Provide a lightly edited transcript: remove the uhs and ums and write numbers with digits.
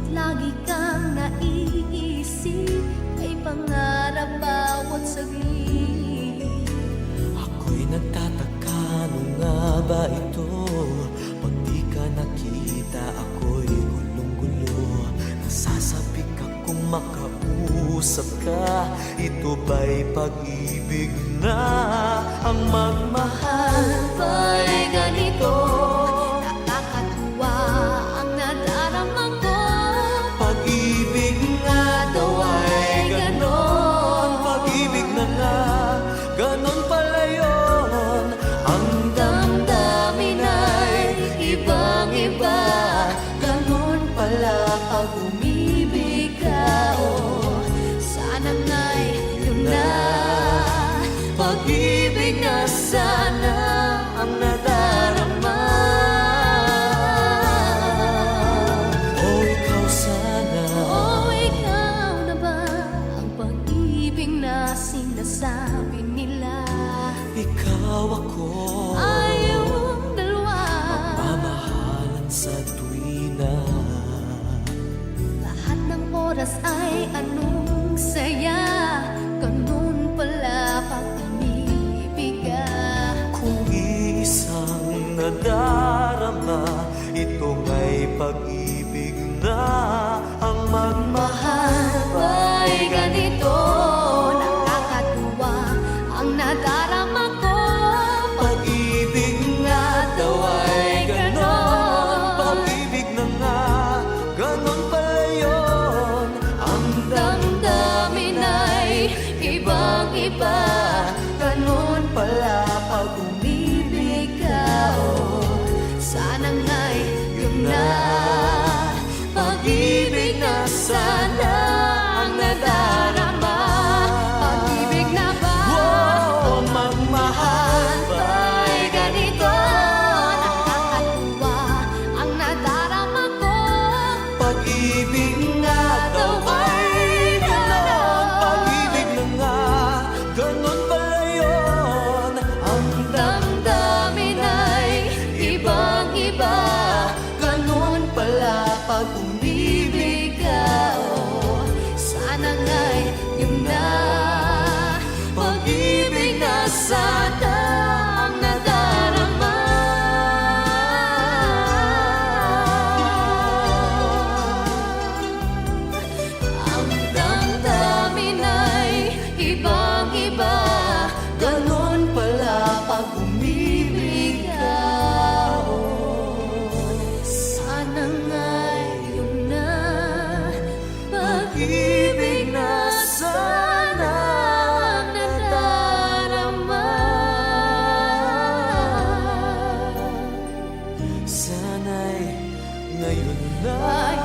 lagi kang naiisip, may pangarap bawat saglit. Ako'y nagtataka, ano nga ba ito? Pag di ka nakita, ako'y gulong-gulo. Nasasabik akong makausap ka. Ito ba'y pag-ibig na? Ang magmahal ba'y ganito? Nakakatuwa ang nadarama ko. Pag-ibig nga daw ay ganon. Pag-ibig na nga, ganon pala yun. Ang damdamin ay ibang-iba. Ganon pala pag umibig ka. Oh, sana nga'y yun na. Pag-ibig na sana ang nadarama. O ikaw sana. O ikaw na ba ang pag-ibig na sinasabi nila? Ikaw ako, Ayong dalawa, mamahalan sa tuwina. lahat ng oras ay anong saya. Ganun pala pag umibig ka. Kung iisang nadarama, ito nga'y pag-ibig na. Ang magmahal Ba'y ganito? Nakakatuwa ang nadarama ko. pag-ibig nga daw ay ganon. Pag-ibig na nga, ganon pala yun. Ang Damdamin ay ibang-iba. Ganun pala pag umibig ka. Oh, sana nga'y yun na. Pag-ibig na sana ang nadarama. Pag-ibig na ba? oh, magmahal Ba'y ganito? Nakakatuwa ang nadarama ko. Pag-ibig nga daw ay ganon. Pag-ibig na nga, ganon pala yun. Ang Damdamin ay ibang-iba. Ganun pala pag umibig ka. Oh, sana nga'y yun na. Pag-ibig na sana ang nadarama. Ang damdamin ay ibang-iba. Ganun pala pag umibig ka. Oh, sana nga'y yun na. Pag-ibig na sana ang nadarama. sana'y ngayon na. Ay,